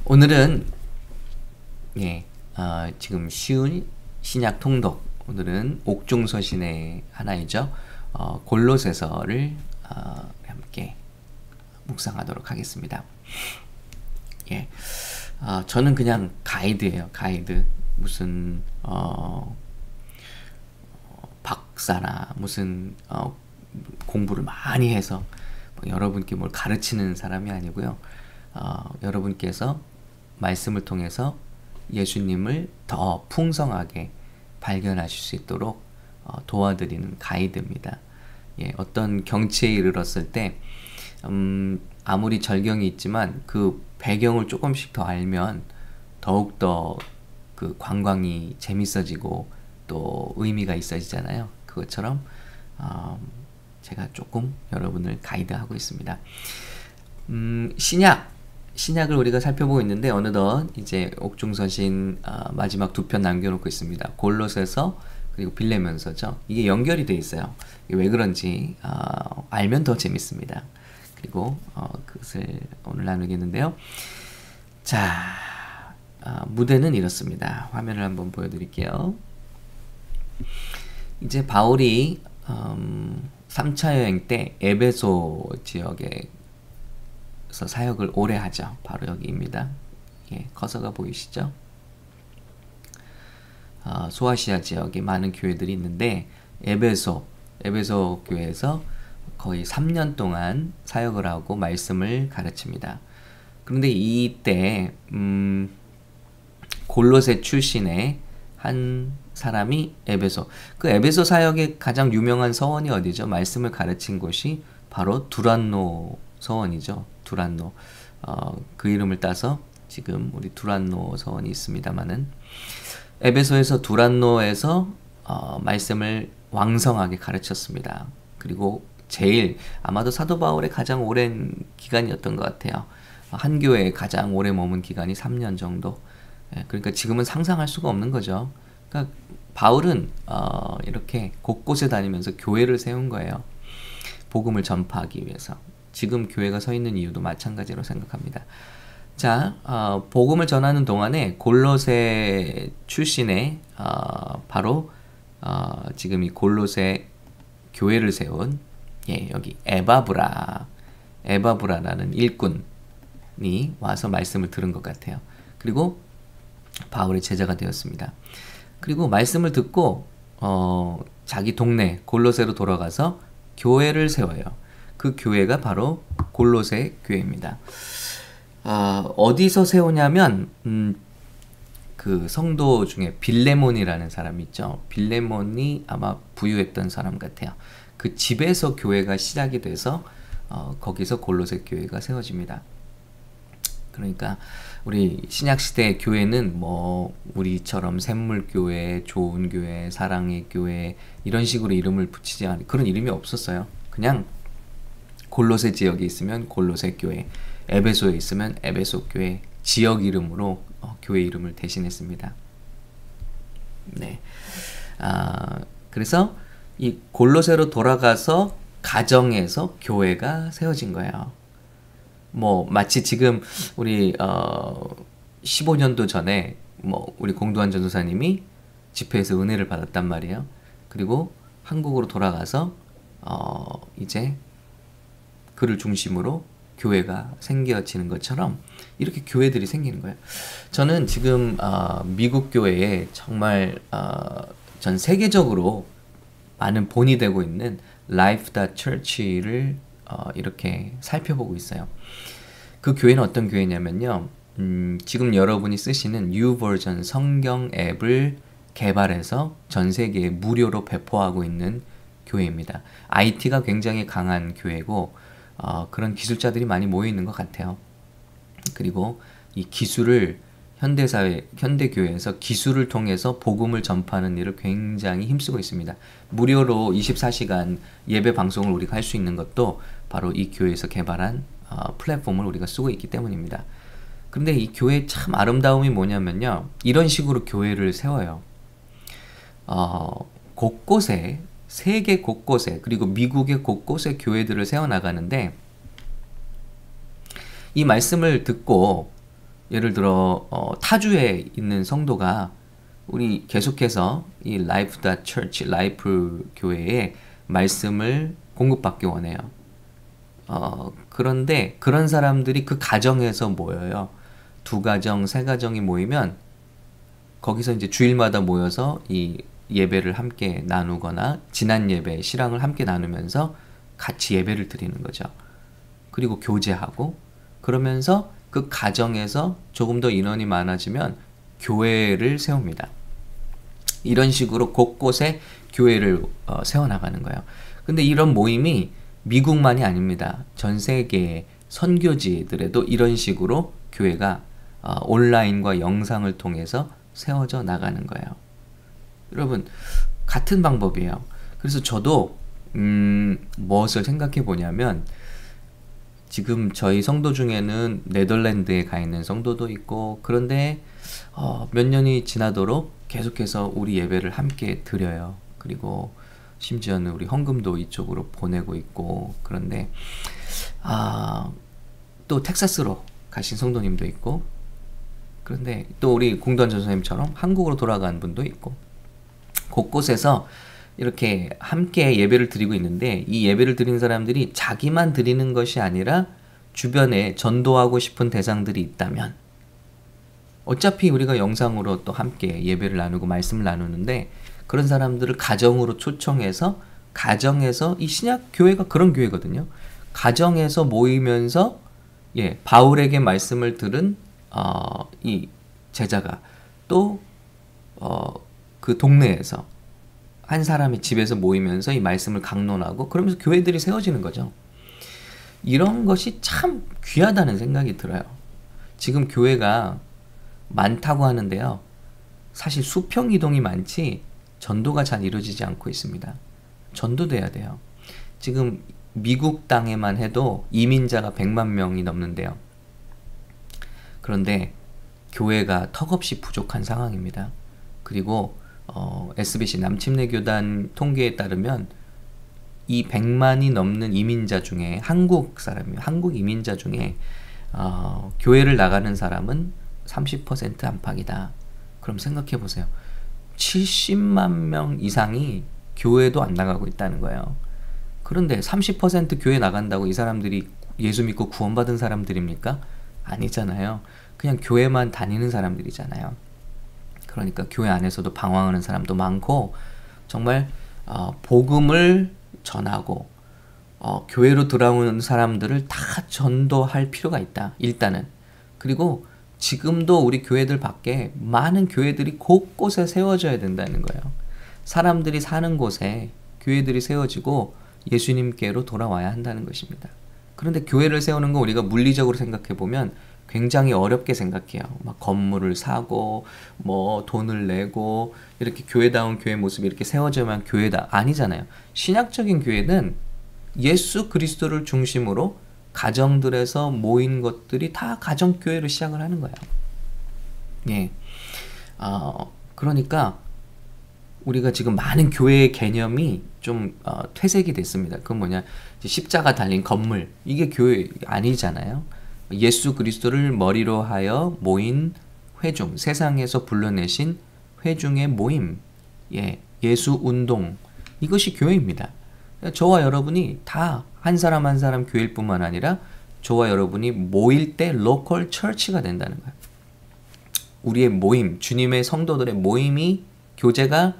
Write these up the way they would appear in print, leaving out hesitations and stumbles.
오늘은 지금 쉬운 신약 통독, 오늘은 옥중서신의 하나이죠. 골로새서를 함께 묵상하도록 하겠습니다. 저는 그냥 가이드예요. 가이드. 무슨 박사나 무슨 공부를 많이 해서 여러분께 뭘 가르치는 사람이 아니고요. 여러분께서 말씀을 통해서 예수님을 더 풍성하게 발견하실 수 있도록 도와드리는 가이드입니다. 어떤 경치에 이르렀을 때 아무리 절경이 있지만 그 배경을 조금씩 더 알면 더욱더 그 관광이 재밌어지고 또 의미가 있어지잖아요. 그것처럼 제가 조금 여러분을 가이드하고 있습니다. 신약을 우리가 살펴보고 있는데 어느덧 이제 옥중서신 마지막 두 편 남겨놓고 있습니다. 골로새서 그리고 빌레몬서죠. 이게 연결이 돼 있어요. 이게 왜 그런지 알면 더 재밌습니다. 그리고 그것을 오늘 나누겠는데요. 자, 무대는 이렇습니다. 화면을 한번 보여드릴게요. 이제 바울이 3차 여행 때 에베소 지역에 사역을 오래 하죠. 바로 여기입니다. 커서가 보이시죠? 소아시아 지역에 많은 교회들이 있는데 에베소 교회에서 거의 3년 동안 사역을 하고 말씀을 가르칩니다. 그런데 이때 골로새 출신의 한 사람이 그 에베소 사역의 가장 유명한 서원이 어디죠? 말씀을 가르친 곳이 바로 두란노 서원이죠. 두란노. 그 이름을 따서 지금 우리 두란노 서원이 있습니다만은 에베소에서 두란노에서 말씀을 왕성하게 가르쳤습니다. 그리고 아마도 사도 바울의 가장 오랜 기간이었던 것 같아요. 한 교회에 가장 오래 머문 기간이 3년 정도. 그러니까 지금은 상상할 수가 없는 거죠. 그러니까 바울은 이렇게 곳곳에 다니면서 교회를 세운 거예요. 복음을 전파하기 위해서. 지금 교회가 서 있는 이유도 마찬가지로 생각합니다. 자, 복음을 전하는 동안에 골로새 출신의 바로 지금 이 골로새 교회를 세운 여기 에바브라라는 일꾼이 와서 말씀을 들은 것 같아요. 그리고 바울의 제자가 되었습니다. 그리고 말씀을 듣고 자기 동네 골로새로 돌아가서 교회를 세워요. 그 교회가 바로 골로새 교회입니다. 어디서 세우냐면 그 성도 중에 빌레몬이라는 사람이 있죠. 빌레몬이 아마 부유했던 사람 같아요. 그 집에서 교회가 시작이 돼서 거기서 골로새 교회가 세워집니다. 그러니까 우리 신약시대 교회는 뭐 우리처럼 샘물교회, 좋은 교회, 사랑의 교회 이런 식으로 이름을 붙이지 않은 그런 이름이 없었어요. 그냥 골로새 지역에 있으면 골로새 교회, 에베소에 있으면 에베소 교회, 지역 이름으로 교회 이름을 대신했습니다. 그래서 이 골로새로 돌아가서 가정에서 교회가 세워진 거예요. 뭐 마치 지금 우리 15년도 전에 우리 공두환 전도사님이 집회에서 은혜를 받았단 말이에요. 그리고 한국으로 돌아가서 이제 그를 중심으로 교회가 생겨지는 것처럼 이렇게 교회들이 생기는 거예요. 저는 지금 미국 교회에 정말 전 세계적으로 많은 본이 되고 있는 Life the Church를 이렇게 살펴보고 있어요. 그 교회는 어떤 교회냐면요. 지금 여러분이 쓰시는 YouVersion 성경 앱을 개발해서 전 세계에 무료로 배포하고 있는 교회입니다. IT가 굉장히 강한 교회고 그런 기술자들이 많이 모여 있는 것 같아요. 그리고 이 기술을 현대교회에서 기술을 통해서 복음을 전파하는 일을 굉장히 힘쓰고 있습니다. 무료로 24시간 예배 방송을 우리가 할 수 있는 것도 바로 이 교회에서 개발한 플랫폼을 우리가 쓰고 있기 때문입니다. 그런데 이 교회의 참 아름다움이 뭐냐면요. 이런 식으로 교회를 세워요. 곳곳에 세계 곳곳에 그리고 미국의 곳곳에 교회들을 세워나가는데 이 말씀을 듣고 예를 들어 타주에 있는 성도가 우리 계속해서 이 라이프 다 처치 라이프 교회에 말씀을 공급받기 원해요. 그런데 그런 사람들이 그 가정에서 모여요. 두 가정, 세 가정이 모이면 거기서 이제 주일마다 모여서 이 예배를 함께 나누거나 지난 예배, 실황을 함께 나누면서 같이 예배를 드리는 거죠. 그리고 교제하고 그러면서 그 가정에서 조금 더 인원이 많아지면 교회를 세웁니다. 이런 식으로 곳곳에 교회를 세워나가는 거예요. 근데 이런 모임이 미국만이 아닙니다. 전 세계 선교지들에도 이런 식으로 교회가 온라인과 영상을 통해서 세워져 나가는 거예요. 여러분, 같은 방법이에요. 그래서 저도 무엇을 생각해 보냐면 지금 저희 성도 중에는 네덜란드에 가 있는 성도도 있고 그런데 몇 년이 지나도록 계속해서 우리 예배를 함께 드려요. 그리고 심지어는 우리 헌금도 이쪽으로 보내고 있고 그런데 또 텍사스로 가신 성도님도 있고 그런데 또 우리 공도환 전사님처럼 한국으로 돌아간 분도 있고 곳곳에서 이렇게 함께 예배를 드리고 있는데 이 예배를 드리는 사람들이 자기만 드리는 것이 아니라 주변에 전도하고 싶은 대상들이 있다면 어차피 우리가 영상으로 또 함께 예배를 나누고 말씀을 나누는데 그런 사람들을 가정으로 초청해서 가정에서 이 신약 교회가 그런 교회거든요. 가정에서 모이면서 바울에게 말씀을 들은 이 제자가 또 그 동네에서 한 사람의 집에서 모이면서 이 말씀을 강론하고 그러면서 교회들이 세워지는 거죠. 이런 것이 참 귀하다는 생각이 들어요. 지금 교회가 많다고 하는데요. 사실 수평 이동이 많지 전도가 잘 이루어지지 않고 있습니다. 전도돼야 돼요. 지금 미국 땅에만 해도 이민자가 100만 명이 넘는데요. 그런데 교회가 턱없이 부족한 상황입니다. 그리고 SBC 남침례교단 통계에 따르면 이 100만이 넘는 이민자 중에 한국 이민자 중에 교회를 나가는 사람은 30% 안팎이다. 그럼 생각해 보세요. 70만 명 이상이 교회도 안 나가고 있다는 거예요. 그런데 30% 교회 나간다고 이 사람들이 예수 믿고 구원받은 사람들입니까? 아니잖아요. 그냥 교회만 다니는 사람들이잖아요. 그러니까 교회 안에서도 방황하는 사람도 많고 정말 복음을 전하고 교회로 돌아오는 사람들을 다 전도할 필요가 있다. 일단은. 그리고 지금도 우리 교회들 밖에 많은 교회들이 곳곳에 세워져야 된다는 거예요. 사람들이 사는 곳에 교회들이 세워지고 예수님께로 돌아와야 한다는 것입니다. 그런데 교회를 세우는 거 우리가 물리적으로 생각해 보면 굉장히 어렵게 생각해요. 막 건물을 사고 뭐 돈을 내고 이렇게 교회다운 교회 모습이 이렇게 세워져야만 교회다. 아니잖아요. 신약적인 교회는 예수 그리스도를 중심으로 가정들에서 모인 것들이 다 가정교회로 시작을 하는 거예요. 예. 그러니까 우리가 지금 많은 교회의 개념이 좀 퇴색이 됐습니다. 그건 뭐냐? 십자가 달린 건물. 이게 교회 아니잖아요. 예수 그리스도를 머리로 하여 모인 회중, 세상에서 불러내신 회중의 모임, 예수 운동, 이것이 교회입니다. 저와 여러분이 다 한 사람 한 사람 교회일 뿐만 아니라 저와 여러분이 모일 때 로컬 처치가 된다는 거예요. 우리의 모임, 주님의 성도들의 모임이, 교제가,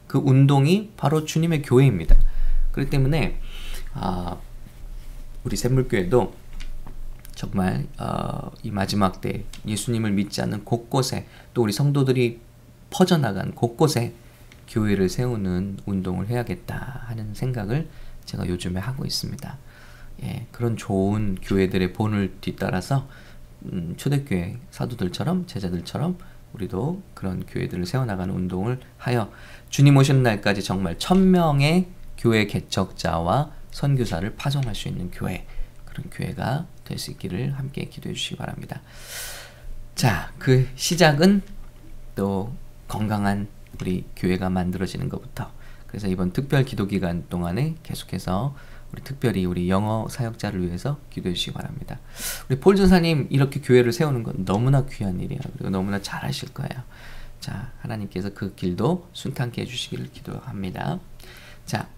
그 운동이 바로 주님의 교회입니다. 그렇기 때문에 우리 샘물교회도 정말 이 마지막 때 예수님을 믿지 않는 곳곳에 또 우리 성도들이 퍼져나간 곳곳에 교회를 세우는 운동을 해야겠다 하는 생각을 제가 요즘에 하고 있습니다. 그런 좋은 교회들의 본을 뒤따라서 초대교회 사도들처럼 제자들처럼 우리도 그런 교회들을 세워나가는 운동을 하여 주님 오시는 날까지 정말 1000명의 교회 개척자와 선교사를 파송할 수 있는 교회, 그런 교회가 될 수 있기를 함께 기도해 주시기 바랍니다. 자, 그 시작은 또 건강한 우리 교회가 만들어지는 것부터, 그래서 이번 특별 기도 기간 동안에 계속해서 우리 특별히 우리 영어 사역자를 위해서 기도해 주시기 바랍니다. 우리 폴 전사님 이렇게 교회를 세우는 건 너무나 귀한 일이에요. 그리고 너무나 잘하실 거예요. 자, 하나님께서 그 길도 순탄케 해주시기를 기도합니다. 자,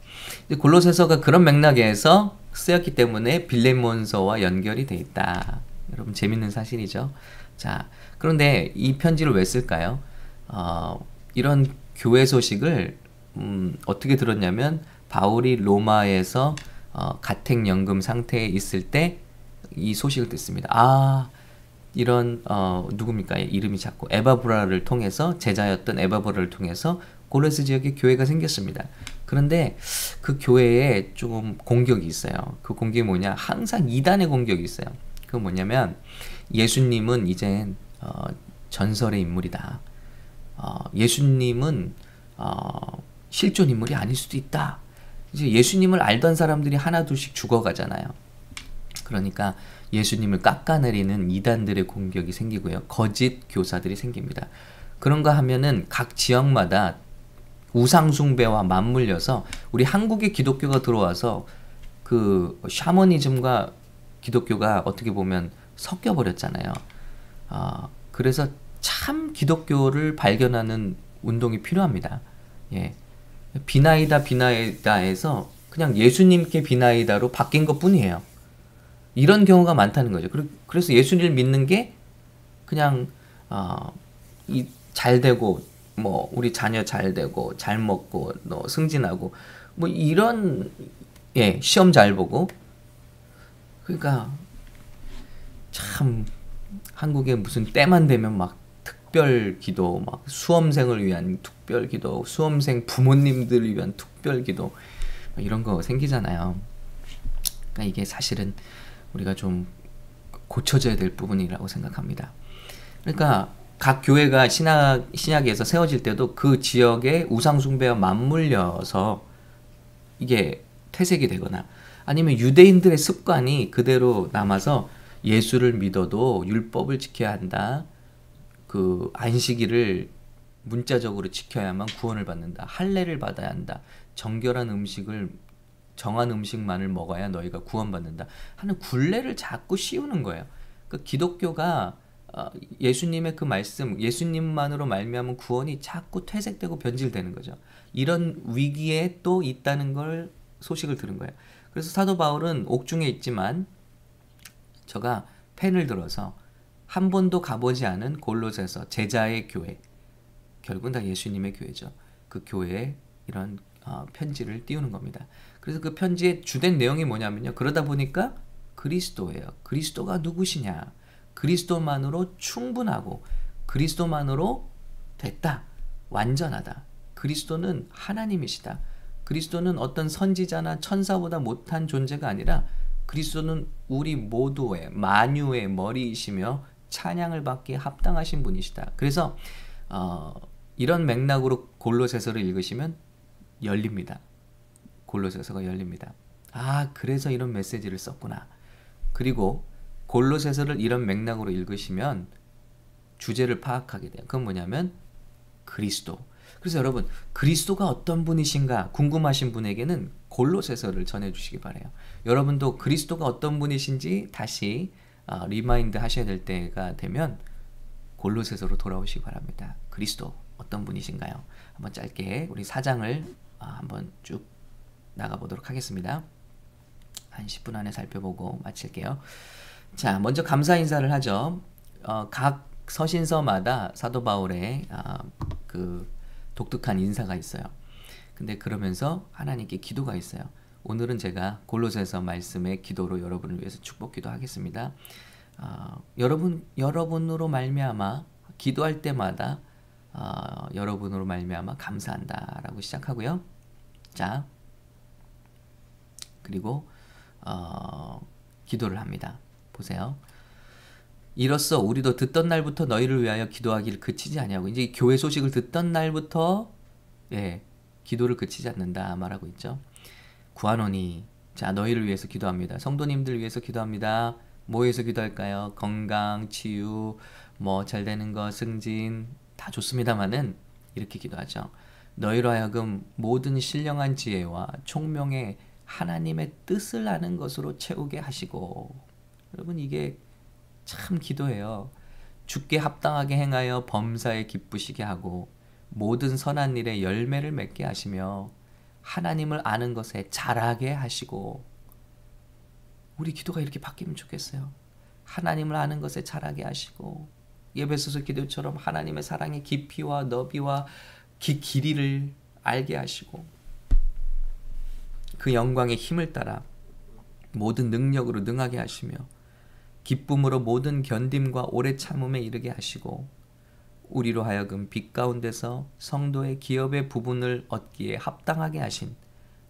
골로새서가 그런 맥락에서 쓰였기 때문에 빌레몬서와 연결이 돼 있다. 여러분 재밌는 사실이죠. 자, 그런데 이 편지를 왜 쓸까요? 이런 교회 소식을 어떻게 들었냐면 바울이 로마에서 가택연금 상태에 있을 때 이 소식을 듣습니다. 아, 이런 누굽니까? 이름이 자꾸 에바브라를 통해서 제자였던 에바브라를 통해서 골로새 지역에 교회가 생겼습니다. 그런데 그 교회에 조금 공격이 있어요. 그 공격이 뭐냐? 항상 이단의 공격이 있어요. 그건 뭐냐면 예수님은 이젠 전설의 인물이다. 예수님은 실존 인물이 아닐 수도 있다. 이제 예수님을 알던 사람들이 하나둘씩 죽어가잖아요. 그러니까 예수님을 깎아내리는 이단들의 공격이 생기고요. 거짓 교사들이 생깁니다. 그런가 하면은 각 지역마다 우상숭배와 맞물려서 우리 한국의 기독교가 들어와서 그 샤머니즘과 기독교가 어떻게 보면 섞여버렸잖아요. 그래서 참 기독교를 발견하는 운동이 필요합니다. 예. 비나이다에서 그냥 예수님께 비나이다로 바뀐 것 뿐이에요. 이런 경우가 많다는 거죠. 그래서 예수님을 믿는 게 그냥 잘 되고 뭐 우리 자녀 잘 되고 잘 먹고 승진하고 뭐 이런 시험 잘 보고 그러니까 참 한국에 무슨 때만 되면 막 특별 기도 막 수험생을 위한 특별 기도 수험생 부모님들을 위한 특별 기도 이런 거 생기잖아요. 그러니까 이게 사실은 우리가 좀 고쳐져야 될 부분이라고 생각합니다. 그러니까 각 교회가 신약에서 세워질 때도 그 지역의 우상숭배와 맞물려서 이게 퇴색이 되거나 아니면 유대인들의 습관이 그대로 남아서 예수를 믿어도 율법을 지켜야 한다. 그 안식일을 문자적으로 지켜야만 구원을 받는다. 할례를 받아야 한다. 정결한 음식을 정한 음식만을 먹어야 너희가 구원받는다 하는 굴레를 자꾸 씌우는 거예요. 그 기독교가 예수님의 그 말씀, 예수님만으로 말미암은 구원이 자꾸 퇴색되고 변질되는 거죠. 이런 위기에 또 있다는 걸 소식을 들은 거예요. 그래서 사도 바울은 옥중에 있지만 제가 펜을 들어서 한 번도 가보지 않은 골로새서 제자의 교회, 결국은 다 예수님의 교회죠. 그 교회에 이런 편지를 띄우는 겁니다. 그래서 그 편지의 주된 내용이 뭐냐면요. 그러다 보니까 그리스도예요. 그리스도가 누구시냐? 그리스도만으로 충분하고 그리스도만으로 됐다. 완전하다. 그리스도는 하나님이시다. 그리스도는 어떤 선지자나 천사보다 못한 존재가 아니라 그리스도는 우리 모두의 만유의 머리이시며 찬양을 받기에 합당하신 분이시다. 그래서 이런 맥락으로 골로새서를 읽으시면 열립니다. 골로새서가 열립니다. 아, 그래서 이런 메시지를 썼구나. 그리고 골로새서를 이런 맥락으로 읽으시면 주제를 파악하게 돼요. 그건 뭐냐면 그리스도. 그래서 여러분 그리스도가 어떤 분이신가 궁금하신 분에게는 골로새서를 전해주시기 바라요. 여러분도 그리스도가 어떤 분이신지 다시 리마인드 하셔야 될 때가 되면 골로새서로 돌아오시기 바랍니다. 그리스도 어떤 분이신가요? 한번 짧게 우리 4장을 한번 쭉 나가보도록 하겠습니다. 한 10분 안에 살펴보고 마칠게요. 자, 먼저 감사 인사를 하죠. 각 서신서마다 사도 바울의 그 독특한 인사가 있어요. 근데 그러면서 하나님께 기도가 있어요. 오늘은 제가 골로새서 말씀의 기도로 여러분을 위해서 축복 기도하겠습니다. 여러분으로 말미암아 기도할 때마다 여러분으로 말미암아 감사한다라고 시작하고요. 자, 그리고 기도를 합니다. 보세요. 이로써 우리도 듣던 날부터 너희를 위하여 기도하기를 그치지 아니하고 이제 교회 소식을 듣던 날부터 기도를 그치지 않는다 말하고 있죠. 구하노니 자 너희를 위해서 기도합니다. 성도님들 위해서 기도합니다. 뭐 위해서 기도할까요? 건강, 치유, 뭐 잘되는 거, 승진 다 좋습니다만은 이렇게 기도하죠. 너희로 하여금 모든 신령한 지혜와 총명의 하나님의 뜻을 아는 것으로 채우게 하시고. 여러분, 이게 참 기도예요. 주께 합당하게 행하여 범사에 기쁘시게 하고 모든 선한 일에 열매를 맺게 하시며 하나님을 아는 것에 자라게 하시고. 우리 기도가 이렇게 바뀌면 좋겠어요. 하나님을 아는 것에 자라게 하시고, 에베소서 기도처럼 하나님의 사랑의 깊이와 너비와 길이를 알게 하시고, 그 영광의 힘을 따라 모든 능력으로 능하게 하시며 기쁨으로 모든 견딤과 오래 참음에 이르게 하시고, 우리로 하여금 빛 가운데서 성도의 기업의 부분을 얻기에 합당하게 하신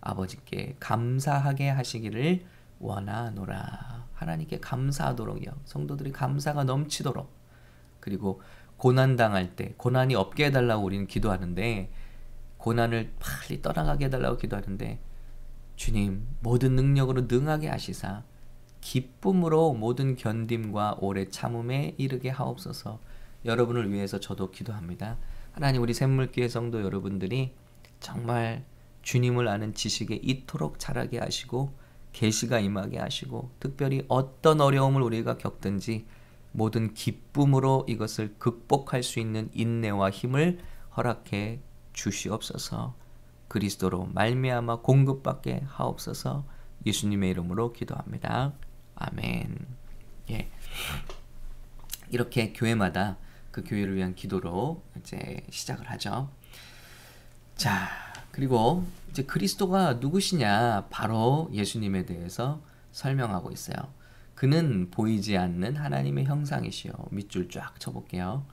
아버지께 감사하게 하시기를 원하노라. 하나님께 감사하도록이요. 성도들이 감사가 넘치도록. 그리고 고난당할 때 고난이 없게 해달라고 우리는 기도하는데, 고난을 빨리 떠나가게 해달라고 기도하는데, 주님 모든 능력으로 능하게 하시사 기쁨으로 모든 견딤과 오래 참음에 이르게 하옵소서. 여러분을 위해서 저도 기도합니다. 하나님, 우리 샘물교회 성도 여러분들이 정말 주님을 아는 지식에 이토록 자라게 하시고 계시가 임하게 하시고, 특별히 어떤 어려움을 우리가 겪든지 모든 기쁨으로 이것을 극복할 수 있는 인내와 힘을 허락해 주시옵소서. 그리스도로 말미암아 공급받게 하옵소서. 예수님의 이름으로 기도합니다. 아멘. 예. 이렇게 교회마다 그 교회를 위한 기도로 이제 시작을 하죠. 자, 그리고 이제 그리스도가 누구시냐? 바로 예수님에 대해서 설명하고 있어요. 그는 보이지 않는 하나님의 형상이시요. 밑줄 쫙 쳐볼게요.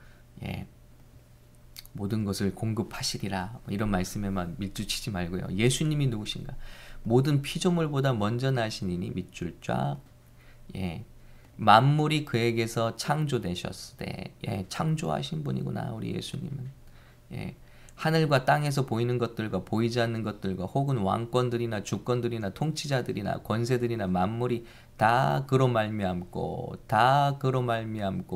예. 모든 것을 공급하시리라. 이런 말씀에만 밑줄 치지 말고요. 예수님이 누구신가? 모든 피조물보다 먼저 나시니니 밑줄 쫙. 예. 만물이 그에게서 창조되셨으되. 예. 창조하신 분이구나, 우리 예수님은. 예. 하늘과 땅에서 보이는 것들과 보이지 않는 것들과 혹은 왕권들이나 주권들이나 통치자들이나 권세들이나 만물이 다 그로 말미암고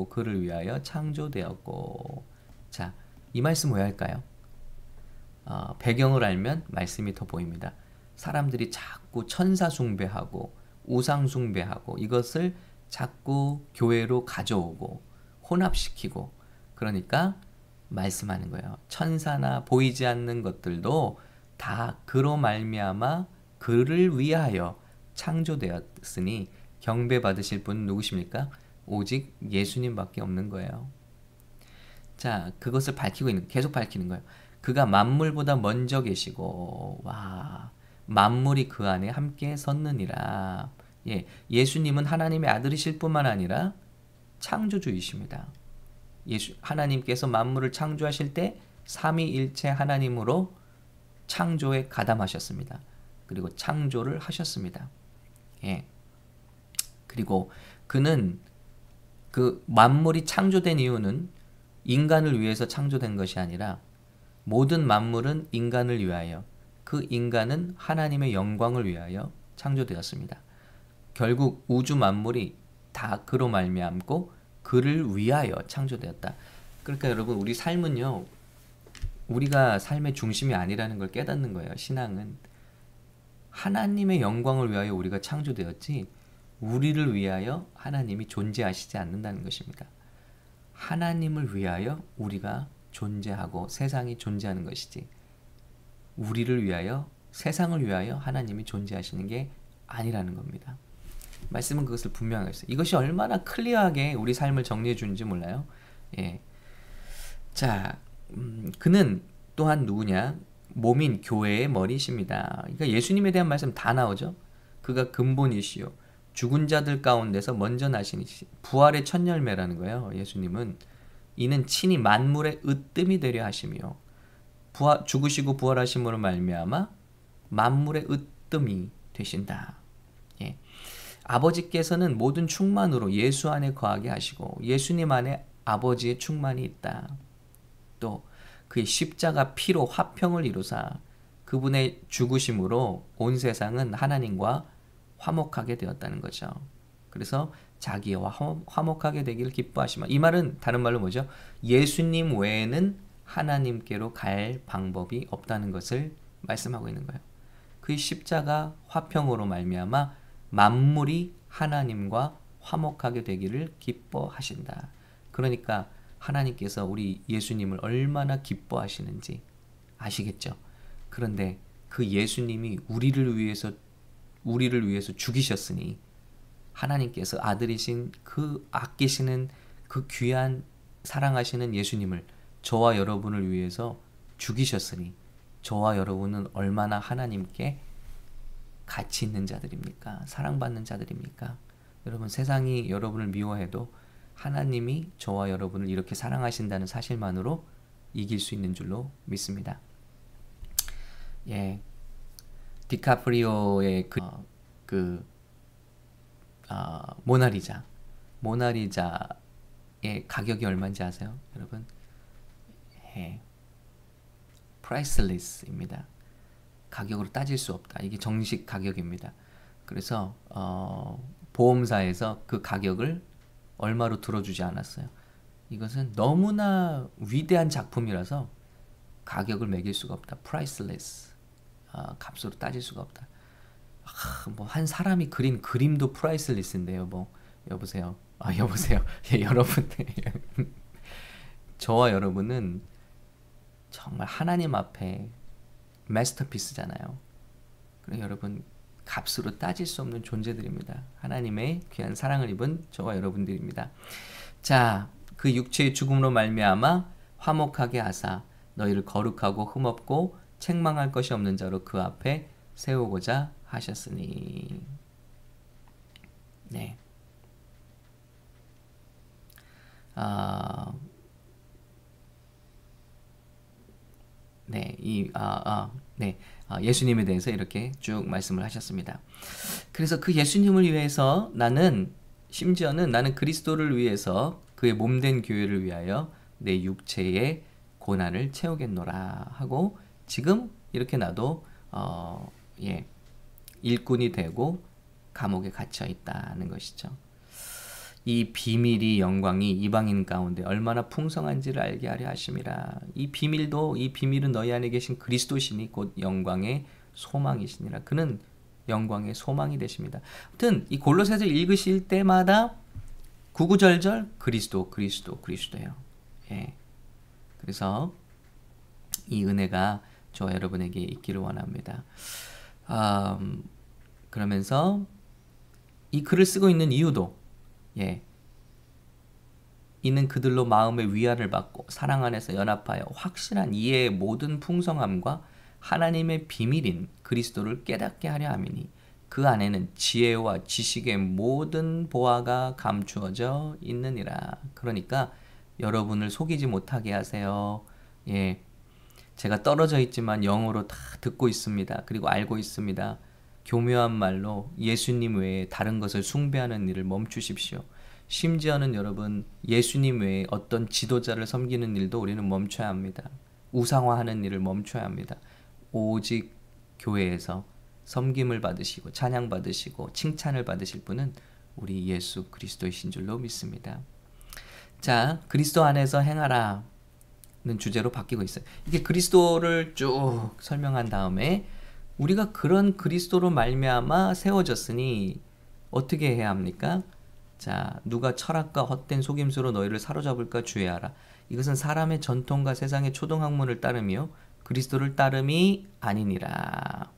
그를 위하여 창조되었고. 자, 이 말씀 왜 할까요? 배경을 알면 말씀이 더 보입니다. 사람들이 자꾸 천사 숭배하고 우상 숭배하고 이것을 자꾸 교회로 가져오고 혼합시키고, 그러니까 말씀하는 거예요. 천사나 보이지 않는 것들도 다 그로 말미암아 그를 위하여 창조되었으니 경배 받으실 분은 누구십니까? 오직 예수님밖에 없는 거예요. 자, 그것을 계속 밝히는 거예요. 그가 만물보다 먼저 계시고, 와, 만물이 그 안에 함께 섰느니라. 예, 예수님은 하나님의 아들이실 뿐만 아니라 창조주이십니다. 하나님께서 만물을 창조하실 때 삼위일체 하나님으로 창조에 가담하셨습니다. 그리고 창조를 하셨습니다. 예. 그리고 그는 그 만물이 창조된 이유는 인간을 위해서 창조된 것이 아니라 모든 만물은 인간을 위하여, 그 인간은 하나님의 영광을 위하여 창조되었습니다. 결국 우주 만물이 다 그로 말미암고 그를 위하여 창조되었다. 그러니까 여러분, 우리 삶은요, 우리가 삶의 중심이 아니라는 걸 깨닫는 거예요. 신앙은 하나님의 영광을 위하여 우리가 창조되었지 우리를 위하여 하나님이 존재하시지 않는다는 것입니다. 하나님을 위하여 우리가 존재하고 세상이 존재하는 것이지, 우리를 위하여, 세상을 위하여 하나님이 존재하시는 게 아니라는 겁니다. 말씀은 그것을 분명하게 했어요. 이것이 얼마나 클리어하게 우리 삶을 정리해 주는지 몰라요. 예. 자, 그는 또한 누구냐? 몸인 교회의 머리이십니다. 그러니까 예수님에 대한 말씀 다 나오죠. 그가 근본이시요 죽은 자들 가운데서 먼저 나시니, 부활의 첫 열매라는 거예요. 예수님은 이는 친히 만물의 으뜸이 되려 하시며, 죽으시고 부활하심으로 말미암아 만물의 으뜸이 되신다. 예. 아버지께서는 모든 충만으로 예수 안에 거하게 하시고 예수님 안에 아버지의 충만이 있다. 또 그의 십자가 피로 화평을 이루사 그분의 죽으심으로 온 세상은 하나님과 화목하게 되었다는 거죠. 그래서 자기와 화목하게 되기를 기뻐하시마. 이 말은 다른 말로 뭐죠? 예수님 외에는 하나님께로 갈 방법이 없다는 것을 말씀하고 있는 거예요. 그의 십자가 화평으로 말미암아 만물이 하나님과 화목하게 되기를 기뻐하신다. 그러니까 하나님께서 우리 예수님을 얼마나 기뻐하시는지 아시겠죠? 그런데 그 예수님이 우리를 위해서 죽이셨으니 하나님께서 아들이신 그 아끼시는 그 귀한 사랑하시는 예수님을 저와 여러분을 위해서 죽이셨으니 저와 여러분은 얼마나 하나님께 가치 있는 자들입니까? 사랑받는 자들입니까? 여러분, 세상이 여러분을 미워해도 하나님이 저와 여러분을 이렇게 사랑하신다는 사실만으로 이길 수 있는 줄로 믿습니다. 예, 디카프리오의 모나리자의 가격이 얼마인지 아세요, 여러분? 예, priceless입니다. 가격으로 따질 수 없다. 이게 정식 가격입니다. 그래서 보험사에서 그 가격을 얼마로 들어주지 않았어요. 이것은 너무나 위대한 작품이라서 가격을 매길 수가 없다. priceless. 값으로 따질 수가 없다. 뭐 한 사람이 그린 그림도 priceless인데요. 뭐 여보세요. 여보세요. 예, 여러분. 저와 여러분은 정말 하나님 앞에 마스터피스잖아요. 그럼 여러분, 값으로 따질 수 없는 존재들입니다. 하나님의 귀한 사랑을 입은 저와 여러분들입니다. 자, 그 육체의 죽음으로 말미암아 화목하게 하사 너희를 거룩하고 흠없고 책망할 것이 없는 자로 그 앞에 세우고자 하셨으니. 네. 네, 예수님에 대해서 이렇게 쭉 말씀을 하셨습니다. 그래서 그 예수님을 위해서 심지어는 나는 그리스도를 위해서 그의 몸된 교회를 위하여 내 육체의 고난을 채우겠노라 하고, 지금 이렇게 나도 일꾼이 되고 감옥에 갇혀 있다는 것이죠. 이 비밀이 영광이 이방인 가운데 얼마나 풍성한지를 알게 하려 하심이라. 이 비밀은 너희 안에 계신 그리스도시니 곧 영광의 소망이시니라. 그는 영광의 소망이 되십니다. 아무튼 이 골로새서 읽으실 때마다 구구절절 그리스도예요. 예. 그래서 이 은혜가 저와 여러분에게 있기를 원합니다. 그러면서 이 글을 쓰고 있는 이유도, 이는 그들로 마음의 위안을 받고 사랑 안에서 연합하여 확실한 이해의 모든 풍성함과 하나님의 비밀인 그리스도를 깨닫게 하려 함이니 그 안에는 지혜와 지식의 모든 보화가 감추어져 있느니라. 그러니까 여러분을 속이지 못하게 하세요. 제가 떨어져 있지만 영어로 다 듣고 있습니다. 그리고 알고 있습니다. 교묘한 말로 예수님 외에 다른 것을 숭배하는 일을 멈추십시오. 심지어는 여러분, 예수님 외에 어떤 지도자를 섬기는 일도 우리는 멈춰야 합니다. 우상화하는 일을 멈춰야 합니다. 오직 교회에서 섬김을 받으시고 찬양 받으시고 칭찬을 받으실 분은 우리 예수 그리스도이신 줄로 믿습니다. 자, 그리스도 안에서 행하라 는 주제로 바뀌고 있어요. 이게 그리스도를 쭉 설명한 다음에 우리가 그런 그리스도로 말미암아 세워졌으니 어떻게 해야 합니까? 자, 누가 철학과 헛된 속임수로 너희를 사로잡을까 주의하라. 이것은 사람의 전통과 세상의 초등학문을 따르며 그리스도를 따름이 아니니라.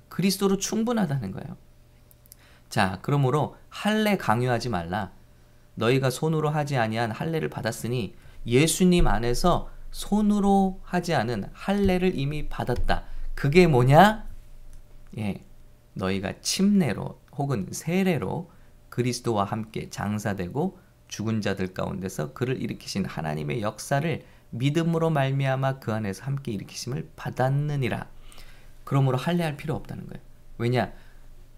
그리스도로 충분하다는 거예요. 자, 그러므로 할례 강요하지 말라. 너희가 손으로 하지 아니한 할례를 받았으니 예수님 안에서 손으로 하지 않은 할례를 이미 받았다. 그게 뭐냐? 너희가 침례로 혹은 세례로 그리스도와 함께 장사되고 죽은 자들 가운데서 그를 일으키신 하나님의 역사를 믿음으로 말미암아 그 안에서 함께 일으키심을 받았느니라. 그러므로 할례할 필요 없다는 거예요. 왜냐?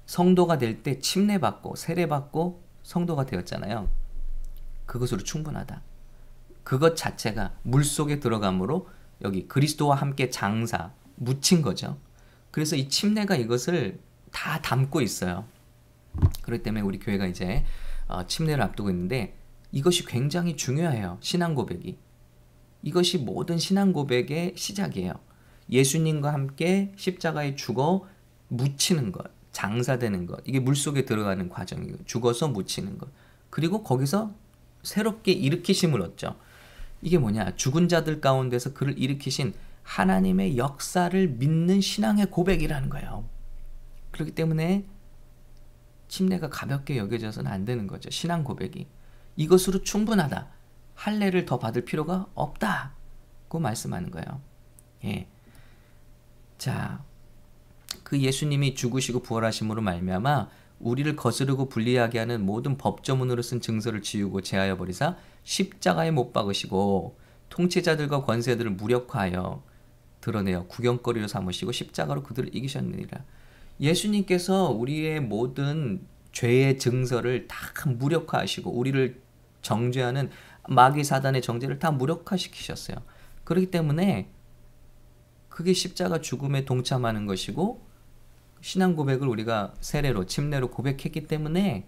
성도가 될 때 침례받고 세례받고 성도가 되었잖아요. 그것으로 충분하다. 그것 자체가 물속에 들어감으로 여기 그리스도와 함께 장사, 묻힌 거죠. 그래서 이 침례가 이것을 다 담고 있어요. 그렇기 때문에 우리 교회가 이제 침례를 앞두고 있는데 이것이 굉장히 중요해요. 신앙 고백이. 이것이 모든 신앙 고백의 시작이에요. 예수님과 함께 십자가에 죽어 묻히는 것, 장사되는 것, 이게 물속에 들어가는 과정이고 죽어서 묻히는 것, 그리고 거기서 새롭게 일으키심을 얻죠. 이게 뭐냐? 죽은 자들 가운데서 그를 일으키신 하나님의 역사를 믿는 신앙의 고백이라는 거예요. 그렇기 때문에 침례가 가볍게 여겨져서는 안 되는 거죠. 신앙 고백이. 이것으로 충분하다. 할례를 더 받을 필요가 없다고 말씀하는 거예요. 예. 자, 그 예수님이 죽으시고 부활하심으로 말미암아 우리를 거스르고 불리하게 하는 모든 법조문으로 쓴 증서를 지우고 제하여 버리사 십자가에 못 박으시고 통치자들과 권세들을 무력화하여 드러내어 구경거리로 삼으시고 십자가로 그들을 이기셨느니라. 예수님께서 우리의 모든 죄의 증서를 다 무력화하시고 우리를 정죄하는 마귀 사단의 정죄를 다 무력화시키셨어요. 그렇기 때문에 그게 십자가 죽음에 동참하는 것이고 신앙 고백을 우리가 세례로 침례로 고백했기 때문에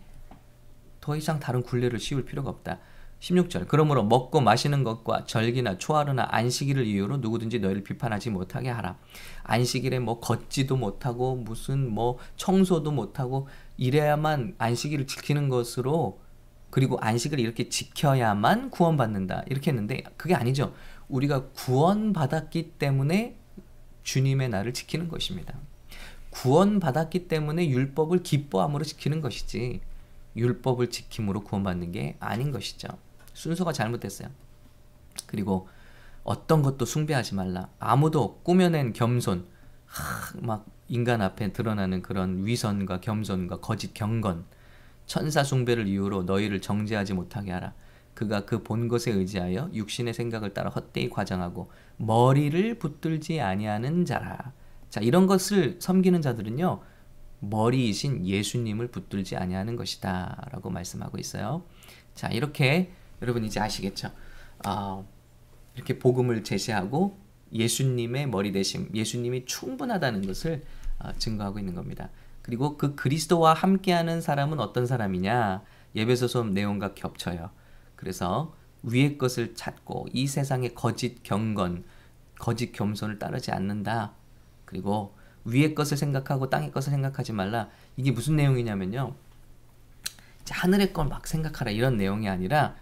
더 이상 다른 굴레를 씌울 필요가 없다. 16절 그러므로 먹고 마시는 것과 절기나 초하루나 안식일을 이유로 누구든지 너희를 비판하지 못하게 하라. 안식일에 뭐 걷지도 못하고 무슨 뭐 청소도 못하고 이래야만 안식일을 지키는 것으로, 그리고 안식을 이렇게 지켜야만 구원받는다 이렇게 했는데 그게 아니죠. 우리가 구원받았기 때문에 주님의 날을 지키는 것입니다. 구원받았기 때문에 율법을 기뻐함으로 지키는 것이지 율법을 지킴으로 구원받는 게 아닌 것이죠. 순서가 잘못됐어요. 그리고 어떤 것도 숭배하지 말라. 아무도 꾸며낸 겸손, 막 인간 앞에 드러나는 그런 위선과 겸손과 거짓 경건, 천사 숭배를 이유로 너희를 정죄하지 못하게 하라. 그가 그 본 것에 의지하여 육신의 생각을 따라 헛되이 과장하고 머리를 붙들지 아니하는 자라. 자, 이런 것을 섬기는 자들은요, 머리이신 예수님을 붙들지 아니하는 것이다 라고 말씀하고 있어요. 자, 이렇게 여러분 이제 아시겠죠? 이렇게 복음을 제시하고 예수님의 머리 되심, 예수님이 충분하다는 것을 증거하고 있는 겁니다. 그리고 그 그리스도와 함께하는 사람은 어떤 사람이냐? 에베소서 내용과 겹쳐요. 그래서 위의 것을 찾고 이 세상의 거짓 경건, 거짓 겸손을 따르지 않는다. 그리고 위의 것을 생각하고 땅의 것을 생각하지 말라. 이게 무슨 내용이냐면요, 하늘의 걸 막 생각하라 이런 내용이 아니라,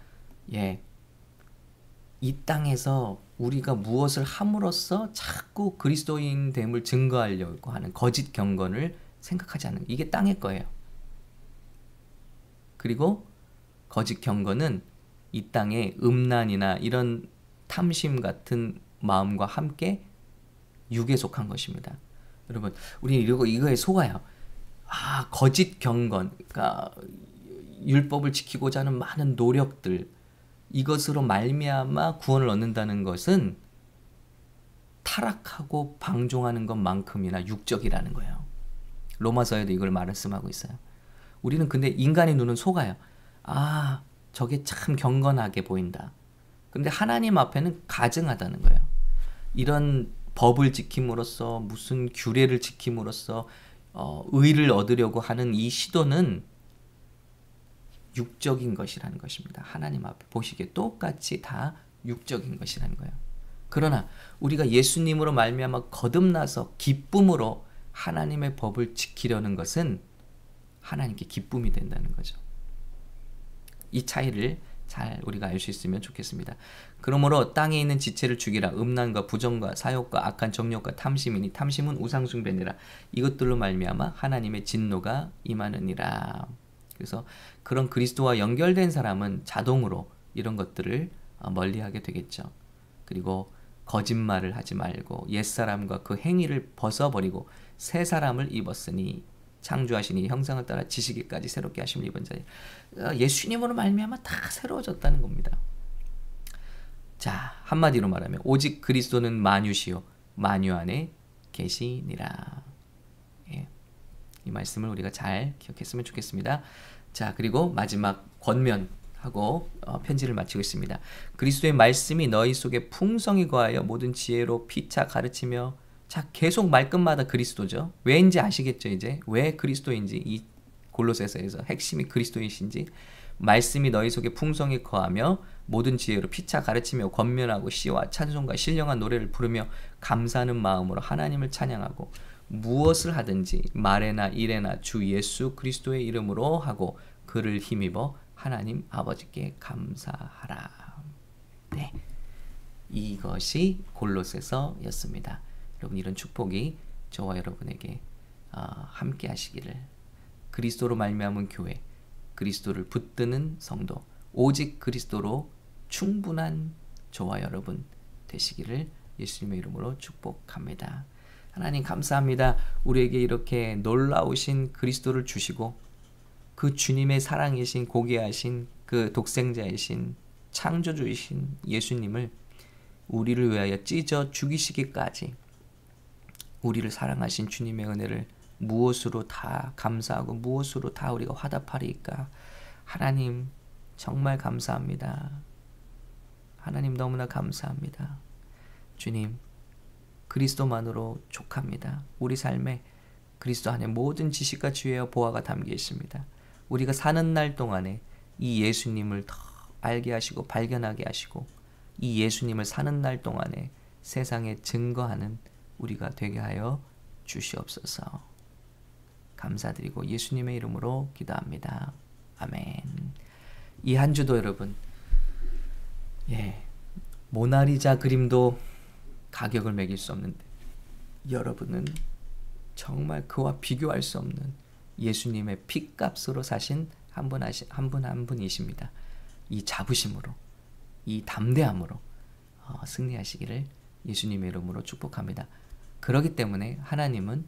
이 땅에서 우리가 무엇을 함으로써 자꾸 그리스도인됨을 증거하려고 하는 거짓 경건을 생각하지 않는, 이게 땅의 거예요. 그리고 거짓 경건은 이 땅의 음란이나 이런 탐심 같은 마음과 함께 육에 속한 것입니다. 여러분, 우리 이거에 속아요. 거짓 경건, 그러니까 율법을 지키고자 하는 많은 노력들, 이것으로 말미암아 구원을 얻는다는 것은 타락하고 방종하는 것만큼이나 육적이라는 거예요. 로마서에도 이걸 말씀하고 있어요. 우리는 근데 인간의 눈은 속아요. 저게 참 경건하게 보인다. 근데 하나님 앞에는 가증하다는 거예요. 이런 법을 지킴으로써, 무슨 규례를 지킴으로써 의를 얻으려고 하는 이 시도는 육적인 것이라는 것입니다. 하나님 앞에 보시기에 똑같이 다 육적인 것이라는 거예요. 그러나 우리가 예수님으로 말미암아 거듭나서 기쁨으로 하나님의 법을 지키려는 것은 하나님께 기쁨이 된다는 거죠. 이 차이를 잘 우리가 알 수 있으면 좋겠습니다. 그러므로 땅에 있는 지체를 죽이라. 음란과 부정과 사욕과 악한 정욕과 탐심이니 탐심은 우상숭배니라. 이것들로 말미암아 하나님의 진노가 임하느니라. 그래서 그런 그리스도와 연결된 사람은 자동으로 이런 것들을 멀리하게 되겠죠. 그리고 거짓말을 하지 말고 옛사람과 그 행위를 벗어버리고 새 사람을 입었으니 창조하시니 형상을 따라 지시기까지 새롭게 하심을 입은 자니, 예수님으로 말미암아 다 새로워졌다는 겁니다. 자, 한마디로 말하면 오직 그리스도는 만유시요 만유 안에 계시니라. 이 말씀을 우리가 잘 기억했으면 좋겠습니다. 자, 그리고 마지막 권면하고 편지를 마치고 있습니다. 그리스도의 말씀이 너희 속에 풍성히 거하여 모든 지혜로 피차 가르치며, 자, 계속 말끝마다 그리스도죠. 왜인지 아시겠죠? 이제 왜 그리스도인지, 이 골로새서에서 핵심이 그리스도이신지, 말씀이 너희 속에 풍성히 거하며 모든 지혜로 피차 가르치며 권면하고 시와 찬송과 신령한 노래를 부르며 감사하는 마음으로 하나님을 찬양하고 무엇을 하든지 말에나 일에나 주 예수 그리스도의 이름으로 하고 그를 힘입어 하나님 아버지께 감사하라. 네, 이것이 골로새서였습니다. 여러분, 이런 축복이 저와 여러분에게 함께 하시기를, 그리스도로 말미암은 교회, 그리스도를 붙드는 성도, 오직 그리스도로 충분한 저와 여러분 되시기를 예수님의 이름으로 축복합니다. 하나님 감사합니다. 우리에게 이렇게 놀라우신 그리스도를 주시고 그 주님의 사랑이신 고귀하신 그 독생자이신 창조주이신 예수님을 우리를 위하여 찢어 죽이시기까지 우리를 사랑하신 주님의 은혜를 무엇으로 다 감사하고 무엇으로 다 우리가 화답하리까? 하나님 정말 감사합니다. 하나님 너무나 감사합니다. 주님, 그리스도만으로 족합니다. 우리 삶에 그리스도 안에 모든 지식과 지혜와 보화가 담겨 있습니다. 우리가 사는 날 동안에 이 예수님을 더 알게 하시고 발견하게 하시고 이 예수님을 사는 날 동안에 세상에 증거하는 우리가 되게 하여 주시옵소서. 감사드리고 예수님의 이름으로 기도합니다. 아멘. 이 한 주도 여러분, 모나리자 그림도 가격을 매길 수 없는데 여러분은 정말 그와 비교할 수 없는 예수님의 피값으로 사신 한 분 분이십니다. 이 자부심으로, 이 담대함으로 승리하시기를 예수님의 이름으로 축복합니다. 그렇기 때문에 하나님은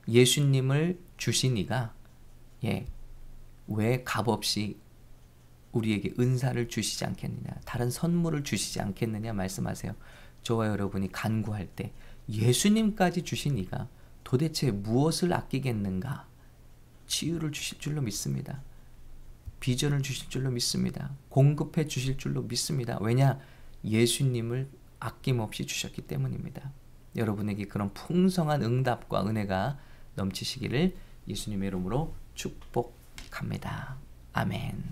예수님을 주신 이가 왜 값없이 우리에게 은사를 주시지 않겠느냐, 다른 선물을 주시지 않겠느냐 말씀하세요. 저와 여러분이 간구할 때 예수님까지 주신 이가 도대체 무엇을 아끼겠는가? 치유를 주실 줄로 믿습니다. 비전을 주실 줄로 믿습니다. 공급해 주실 줄로 믿습니다. 왜냐? 예수님을 아낌없이 주셨기 때문입니다. 여러분에게 그런 풍성한 응답과 은혜가 넘치시기를 예수님의 이름으로 축복합니다. 아멘.